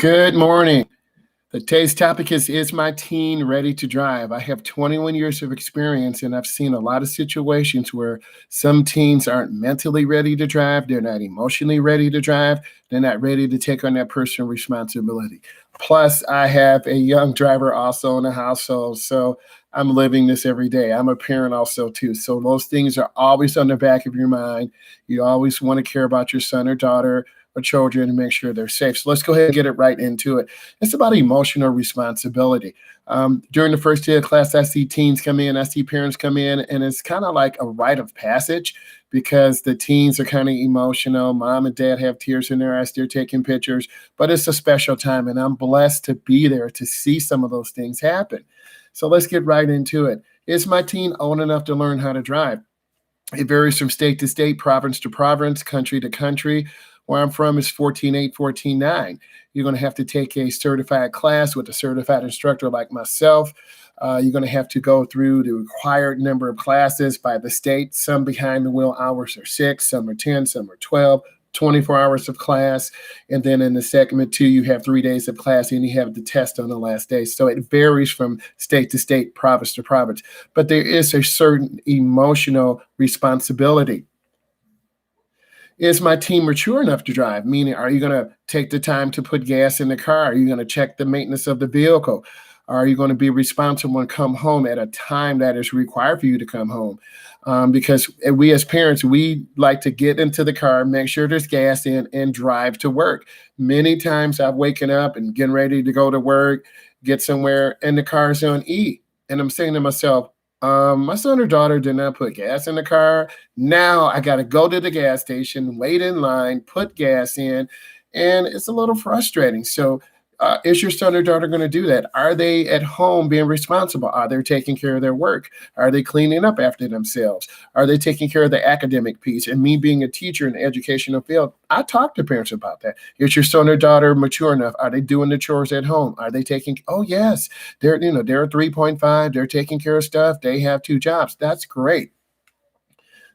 Good morning. Today's topic is my teen ready to drive? I have 21 years of experience and I've seen a lot of situations where some teens aren't mentally ready to drive, they're not emotionally ready to drive, they're not ready to take on that personal responsibility. Plus, I have a young driver also in the household, so I'm living this every day. I'm a parent also too. So those things are always on the back of your mind. You always want to care about your son or daughter or children and make sure they're safe. So let's go ahead and get it right into it. It's about emotional responsibility. During the first day of class, I see teens come in, I see parents come in, and it's kind of like a rite of passage because the teens are kind of emotional. Mom and dad have tears in their eyes, they're taking pictures, but it's a special time, and I'm blessed to be there to see some of those things happen. So let's get right into it. Is my teen old enough to learn how to drive? It varies from state to state, province to province, country to country. Where I'm from is 14.8, 14.9. You're going to have to take a certified class with a certified instructor like myself. You're going to have to go through the required number of classes by the state. Some behind the wheel hours are 6, some are 10, some are 12. 24 hours of class. And then in the segment 2, you have 3 days of class and you have the test on the last day. So it varies from state to state, province to province. But there is a certain emotional responsibility. Is my team mature enough to drive? Meaning, are you going to take the time to put gas in the car? Are you going to check the maintenance of the vehicle? Are you going to be responsible and come home at a time that is required for you to come home? Because we as parents, we like to get into the car, make sure there's gas in, and drive to work. Many times I've waken up and getting ready to go to work, get somewhere, and the car's on E. And I'm saying to myself, my son or daughter did not put gas in the car. Now I got to go to the gas station, wait in line, put gas in, and it's a little frustrating. So, is your son or daughter going to do that? Are they at home being responsible? Are they taking care of their work? Are they cleaning up after themselves? Are they taking care of the academic piece? And me being a teacher in the educational field, I talk to parents about that. Is your son or daughter mature enough? Are they doing the chores at home? Are they taking, oh yes, they're 3.5, they're taking care of stuff, they have 2 jobs. That's great.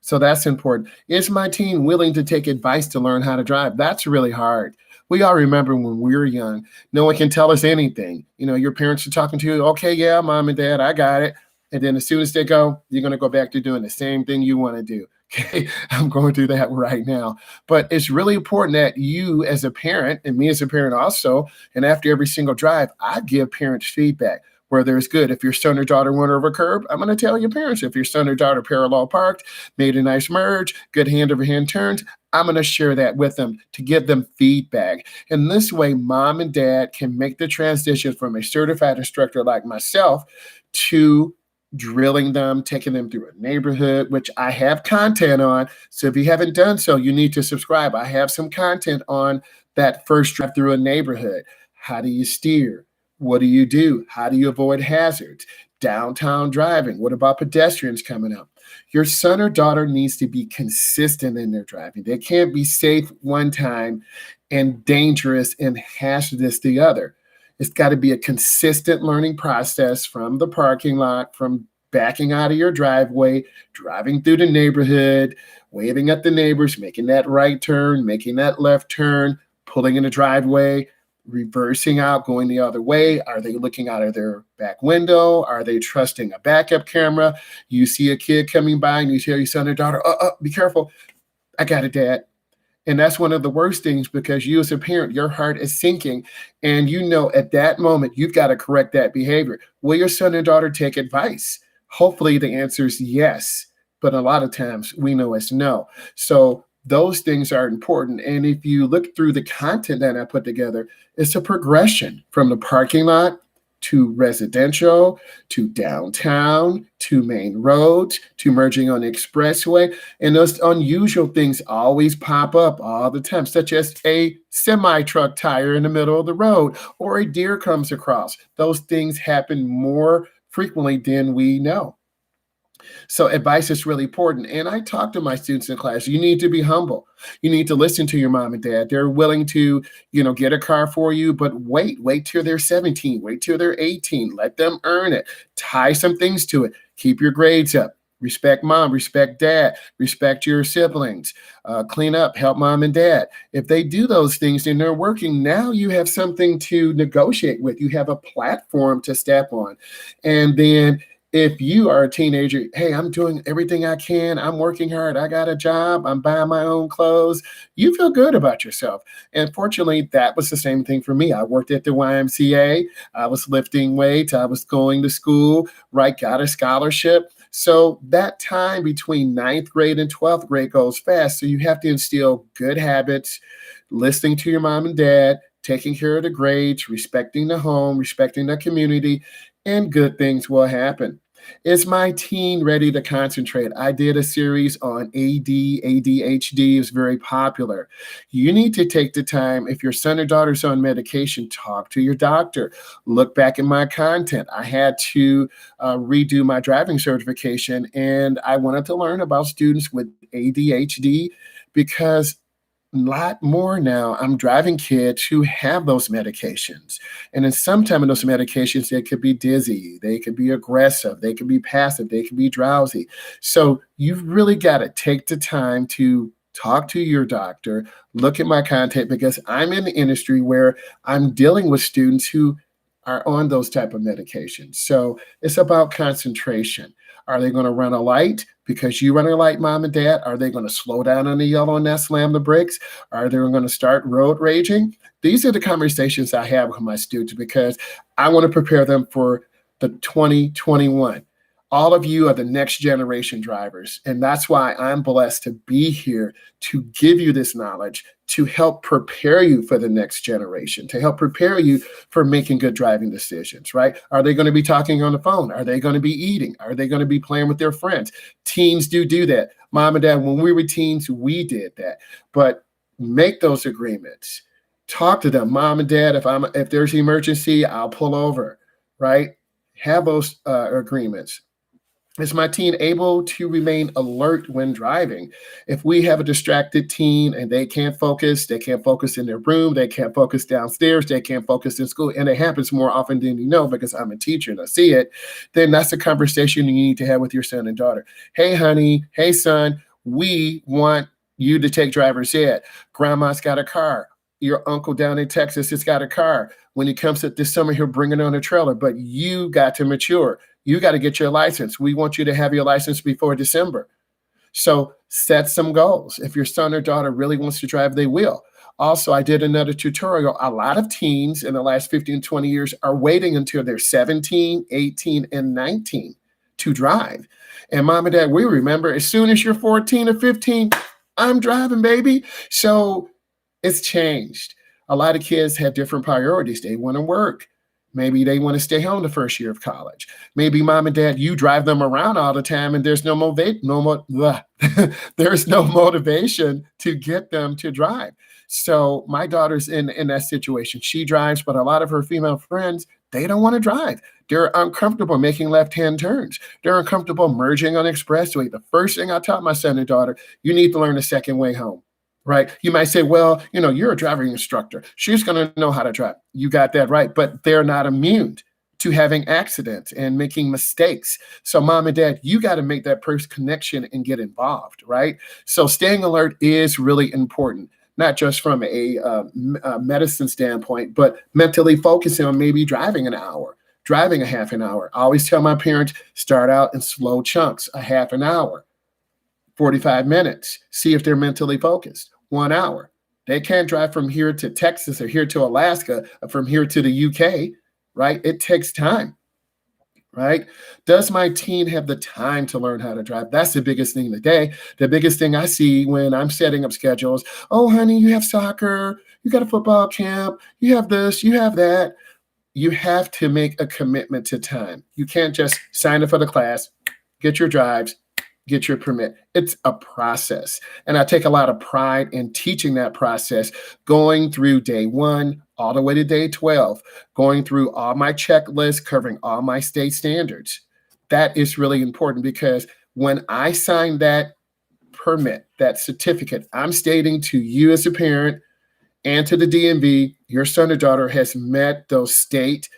So that's important. Is my teen willing to take advice to learn how to drive? That's really hard. We all remember when we were young, no one can tell us anything. Your parents are talking to you, okay, yeah, mom and dad, I got it. And then as soon as they go, you're going to go back to doing the same thing you want to do. Okay, I'm going through that right now. But it's really important that you as a parent, and me as a parent also, and after every single drive, I give parents feedback. Whether it's good. If your son or daughter went over a curb, I'm going to tell your parents. If your son or daughter parallel parked, made a nice merge, good hand over hand turns, I'm going to share that with them to give them feedback. And this way, mom and dad can make the transition from a certified instructor like myself to drilling them, taking them through a neighborhood, which I have content on. So if you haven't done so, you need to subscribe. I have some content on that first drive through a neighborhood. How do you steer? What do you do? How do you avoid hazards? Downtown driving. What about pedestrians coming up? Your son or daughter needs to be consistent in their driving. They can't be safe one time and dangerous and hazardous the other. It's got to be a consistent learning process from the parking lot, from backing out of your driveway, driving through the neighborhood, waving at the neighbors, making that right turn, making that left turn, pulling in the driveway, reversing out, going the other way. Are they looking out of their back window? Are they trusting a backup camera? You see a kid coming by and you tell your son or daughter, be careful. I got it, Dad. And that's one of the worst things because you as a parent, your heart is sinking. And at that moment, you've got to correct that behavior. Will your son and daughter take advice? Hopefully the answer is yes. But a lot of times we know it's no. So those things are important. And if you look through the content that I put together, it's a progression from the parking lot to residential, to downtown, to main roads, to merging on the expressway. And those unusual things always pop up all the time, such as a semi-truck tire in the middle of the road or a deer comes across. Those things happen more frequently than we know. So advice is really important. And I talk to my students in class, you need to be humble. You need to listen to your mom and dad. They're willing to, get a car for you, but wait till they're 17, wait till they're 18, let them earn it, tie some things to it, keep your grades up. Respect mom, respect dad, respect your siblings, clean up, help mom and dad. If they do those things and they're working, now you have something to negotiate with. You have a platform to step on. And then if you are a teenager, hey, I'm doing everything I can. I'm working hard. I got a job. I'm buying my own clothes. You feel good about yourself. And fortunately, that was the same thing for me. I worked at the YMCA. I was lifting weights. I was going to school, right? Got a scholarship. So that time between ninth grade and 12th grade goes fast. So you have to instill good habits, listening to your mom and dad, taking care of the grades, respecting the home, respecting the community, and good things will happen. Is my teen ready to concentrate? I did a series on AD, ADHD is very popular. You need to take the time. If your son or daughter's on medication, talk to your doctor. Look back at my content. I had to redo my driving certification, and I wanted to learn about students with ADHD because a lot more now I'm driving kids who have those medications. And then sometimes in those medications, they could be dizzy, they could be aggressive, they could be passive, they could be drowsy. So you've really got to take the time to talk to your doctor, look at my content because I'm in the industry where I'm dealing with students who are on those type of medications. So it's about concentration. Are they going to run a light because you run a light, mom and dad? Are they going to slow down on the yellow and not slam the brakes? Are they going to start road raging? These are the conversations I have with my students because I want to prepare them for the 2021. All of you are the next generation drivers. And that's why I'm blessed to be here to give you this knowledge, to help prepare you for the next generation, to help prepare you for making good driving decisions, right? Are they going to be talking on the phone? Are they going to be eating? Are they going to be playing with their friends? Teens do that. Mom and dad, when we were teens, we did that. But make those agreements. Talk to them, mom and dad. If there's an emergency, I'll pull over, right? Have those agreements. Is my teen able to remain alert when driving? If we have a distracted teen and they can't focus in their room, they can't focus downstairs, they can't focus in school, and it happens more often than you know because I'm a teacher and I see it, then that's a conversation you need to have with your son and daughter. Hey, honey, hey, son, we want you to take driver's ed. Grandma's got a car. Your uncle down in Texas has got a car. When he comes to this summer, he'll bring it on a trailer, but you got to mature. You got to get your license. We want you to have your license before December. So set some goals. If your son or daughter really wants to drive, they will. Also, I did another tutorial. A lot of teens in the last 15, 20 years are waiting until they're 17, 18, and 19 to drive. And mom and dad, we remember as soon as you're 14 or 15, I'm driving, baby. So it's changed. A lot of kids have different priorities. They want to work. Maybe they want to stay home the first year of college. Maybe mom and dad, you drive them around all the time, and there's there's no motivation to get them to drive. So my daughter's in that situation. She drives, but a lot of her female friends, they don't want to drive. They're uncomfortable making left-hand turns. They're uncomfortable merging on the expressway. The first thing I taught my son and daughter, you need to learn a second way home. Right. You might say, well, you're a driving instructor. She's going to know how to drive. You got that right. But they're not immune to having accidents and making mistakes. So mom and dad, you got to make that first connection and get involved. Right. So staying alert is really important, not just from a medicine standpoint, but mentally focusing on maybe driving an hour, driving a half an hour. I always tell my parents, start out in slow chunks, a half an hour, 45 minutes, see if they're mentally focused. 1 hour. They can't drive from here to Texas or here to Alaska, or from here to the UK, right? It takes time, right? Does my teen have the time to learn how to drive? That's the biggest thing today. The biggest thing I see when I'm setting up schedules, oh, honey, you have soccer, you got a football camp, you have this, you have that. You have to make a commitment to time. You can't just sign up for the class, get your drives, get your permit. It's a process. And I take a lot of pride in teaching that process, going through day 1 all the way to day 12, going through all my checklists, covering all my state standards. That is really important because when I sign that permit, that certificate, I'm stating to you as a parent and to the DMV, your son or daughter has met those state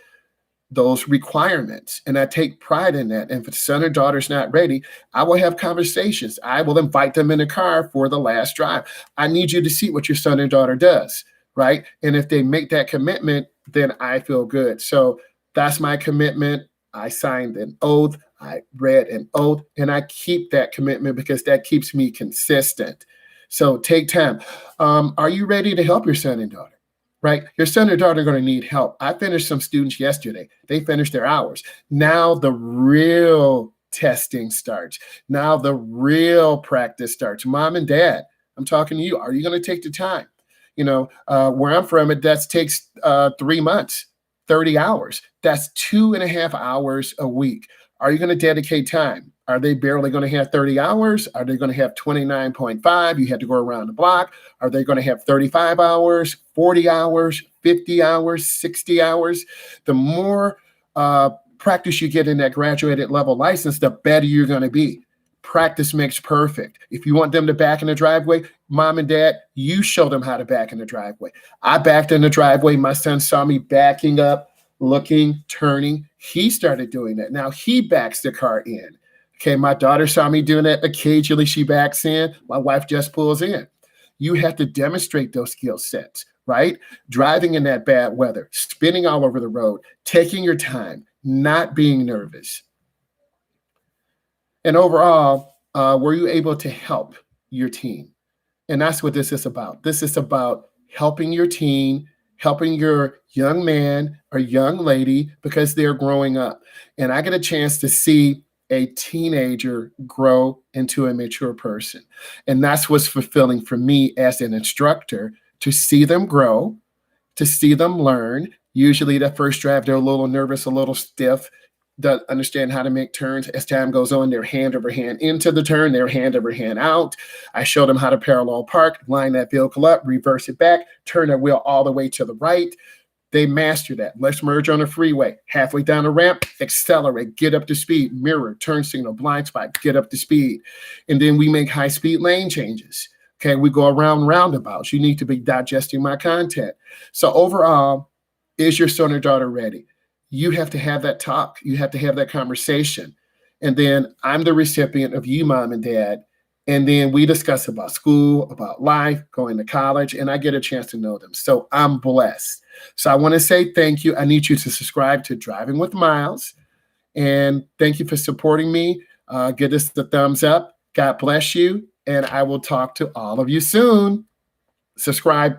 those requirements. And I take pride in that. And if the son or daughter's not ready, I will have conversations. I will invite them in the car for the last drive. I need you to see what your son and daughter does, right? And if they make that commitment, then I feel good. So that's my commitment. I signed an oath, I read an oath, and I keep that commitment because that keeps me consistent. So take time. Are you ready to help your son and daughter? Right? Your son or daughter are going to need help. I finished some students yesterday. They finished their hours. Now the real testing starts. Now the real practice starts. Mom and dad, I'm talking to you. Are you going to take the time? Where I'm from, that takes 3 months, 30 hours. That's 2.5 hours a week. Are you going to dedicate time? Are they barely going to have 30 hours? Are they going to have 29.5? You had to go around the block. Are they going to have 35 hours, 40 hours, 50 hours, 60 hours? The more practice you get in that graduated level license, the better you're going to be. Practice makes perfect. If you want them to back in the driveway, mom and dad, you show them how to back in the driveway. I backed in the driveway. My son saw me backing up, looking, turning. He started doing that. Now he backs the car in. Okay, my daughter saw me doing that. Occasionally she backs in. My wife just pulls in. You have to demonstrate those skill sets, right? Driving in that bad weather, spinning all over the road, taking your time, not being nervous. And overall, were you able to help your team? And that's what this is about. This is about helping your teen, helping your young man or young lady because they're growing up. And I get a chance to see a teenager grow into a mature person. And that's what's fulfilling for me as an instructor, to see them grow, to see them learn. Usually the first drive, they're a little nervous, a little stiff, don't understand how to make turns. As time goes on, they're hand over hand into the turn, they're hand over hand out. I show them how to parallel park, line that vehicle up, reverse it back, turn that wheel all the way to the right. They master that. Let's merge on a freeway. Halfway down the ramp, accelerate, get up to speed, mirror, turn signal, blind spot, get up to speed. And then we make high-speed lane changes. Okay, we go around roundabouts. You need to be digesting my content. So overall, is your son or daughter ready? You have to have that talk. You have to have that conversation. And then I'm the recipient of you, mom and dad. And then we discuss about school, about life, going to college, and I get a chance to know them. So I'm blessed. So I want to say thank you. I need you to subscribe to Driving with Myles. And thank you for supporting me. Give us the thumbs up. God bless you. And I will talk to all of you soon. Subscribe.